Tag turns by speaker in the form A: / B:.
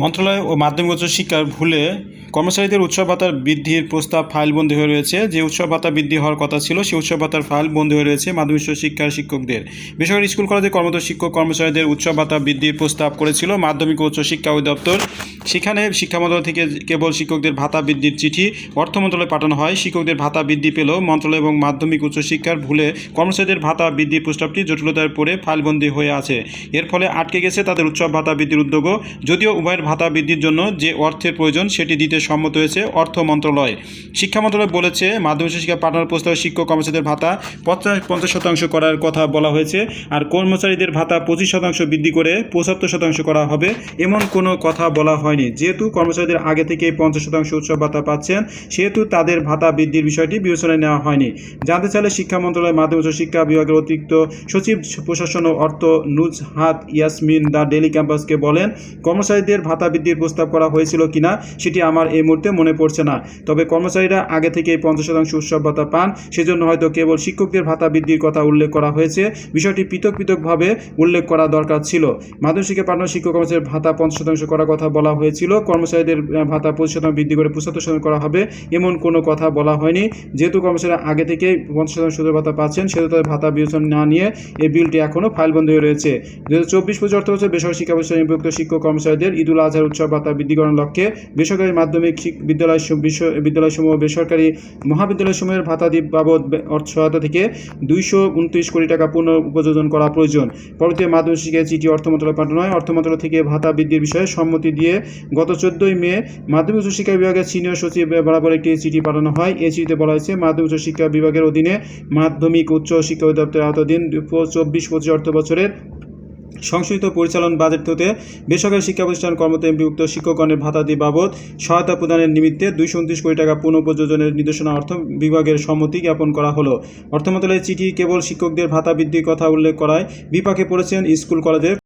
A: মন্ত্রণালয় ও মাধ্যমিক উচ্চ শিক্ষার ভুলে কর্মচারীদের উৎসব ভাতা বৃদ্ধির প্রস্তাব ফাইল বন্দী হয়ে রয়েছে। যে উৎসব ভাতা বৃদ্ধি হওয়ার কথা ছিল সেই উৎসব ভাতার ফাইল বন্ধ হয়ে রয়েছে মাধ্যমিক উচ্চ শিক্ষার শিক্ষকদের। বেসরকারি স্কুল কলেজে কর্মরত শিক্ষক কর্মচারীদের উৎসব ভাতা বৃদ্ধির প্রস্তাব করেছিল মাধ্যমিক ও উচ্চ শিক্ষা অধিদপ্তর। সেখানে শিক্ষা মন্ত্রণালয় থেকে কেবল শিক্ষকদের ভাতা বৃদ্ধির চিঠি অর্থ মন্ত্রণালয়ে পাঠানো হয়। শিক্ষকদের ভাতা বৃদ্ধি পেলেও মন্ত্রণালয় এবং মাধ্যমিক উচ্চ শিক্ষার ভুলে কর্মচারীদের ভাতা বৃদ্ধির প্রস্তাবটি জটিলতায় পড়ে ফাইলবন্দি হয়ে আছে। এর ফলে আটকে গেছে তাদের উৎসব ভাতা বৃদ্ধির উদ্যোগও। যদিও উভয়ের ভাতা বৃদ্ধির জন্য যে অর্থের প্রয়োজন সেটি দিতে সম্মত হয়েছে অর্থ মন্ত্রণালয়। শিক্ষা মন্ত্রণালয় বলেছে মাধ্যমিক শিক্ষা পাঠানোর প্রস্তাবে শিক্ষক কর্মচারীদের ভাতা 50% করার কথা বলা হয়েছে, আর কর্মচারীদের ভাতা 25% বৃদ্ধি করে 75% করা হবে এমন কোনো কথা বলা হয়নি। যেহেতু কর্মচারীদের আগে থেকেই 50% উৎসব ভাতা পাচ্ছেন সেহেতু তাদের ভাতা বৃদ্ধির বিষয়টি বিবেচনায় নেওয়া হয়নি। জানতে চাইলে শিক্ষা মন্ত্রণালয় মাধ্যমিক উচ্চ শিক্ষা বিভাগের অতিরিক্ত সচিব প্রশাসন ও অর্থ নুজহাত ইয়াসমিন দ্য ডেইলি ক্যাম্পাসকে বলেন, কর্মচারীদের ভাতা বৃদ্ধির প্রস্তাব করা হয়েছিল কিনা সেটি আমার এই মুহূর্তে মনে পড়ছে না, তবে কর্মচারীরা আগে থেকেই 50% উৎসব ভাতা পান, সেজন্য হয়তো কেবল শিক্ষকদের ভাতা বৃদ্ধির কথা উল্লেখ করা হয়েছে। বিষয়টি পৃথকভাবে উল্লেখ করা দরকার ছিল। মাধ্যমিক শিক্ষা পাঠানো শিক্ষক কর্মচারীর ভাতা 50% করার কথা বলা হয়েছিল। কর্মচারীদের ভাতা 25% বৃদ্ধি করে 75% করা হবে এমন কোনো কথা বলা হয়নি। যেহেতু কর্মচারীরা আগে থেকেই 50% সুদের ভাতা পাচ্ছেন সেহেতু তাদের ভাতা বিবেচনা না নিয়ে এই বিলটি এখনও ফাইলবন্দি হয়ে রয়েছে। 2024-25 অর্থবছর বেসরকারি শিক্ষা প্রতিষ্ঠানে নিযুক্ত শিক্ষক কর্মচারীদের ঈদুল আজহার উৎসব ভাতা বৃদ্ধিকরণের লক্ষ্যে বেসরকারি মাধ্যমিক বিদ্যালয়সমূহ বেসরকারি মহাবিদ্যালয়সমূহের ভাতা বাবদ সহায়তা থেকে 229 কোটি টাকা পুনঃ উপযোজন করা প্রয়োজন। পরবর্তীতে মাধ্যমিক শিক্ষা চিঠি অর্থ মন্ত্রণালয়ে পাঠানো হয়। অর্থ মন্ত্রণালয় থেকে ভাতা বৃদ্ধির বিষয়ে সম্মতি দিয়ে গত 14 মে মাধ্যমিক উচ্চ শিক্ষা বিভাগের সিনিয়র সচিব বরাবর একটি চিঠি পাঠানো হয়। এই চিঠিতে বলা হয়েছে মাধ্যমিক উচ্চ শিক্ষা বিভাগের অধীনে মাধ্যমিক উচ্চ শিক্ষা অধিদপ্তরের আওতাধীন 24-25 অর্থ বছরের সংশোধিত পরিচালন বাজেট হতে বেসরকারি শিক্ষা প্রতিষ্ঠান কর্মরত শিক্ষকগণের ভাতাদি বাবদ সহায়তা প্রদানের নিমিত্তে 229 কোটি টাকা পুনঃপ্রযোজনের নির্দেশনা অর্থ বিভাগের সম্মতি জ্ঞাপন করা হলো। অর্থ মন্ত্রণালয়ের চিঠি কেবল শিক্ষকদের ভাতা বৃদ্ধির কথা উল্লেখ করায় বিপাকে পড়েছেন স্কুল কলেজের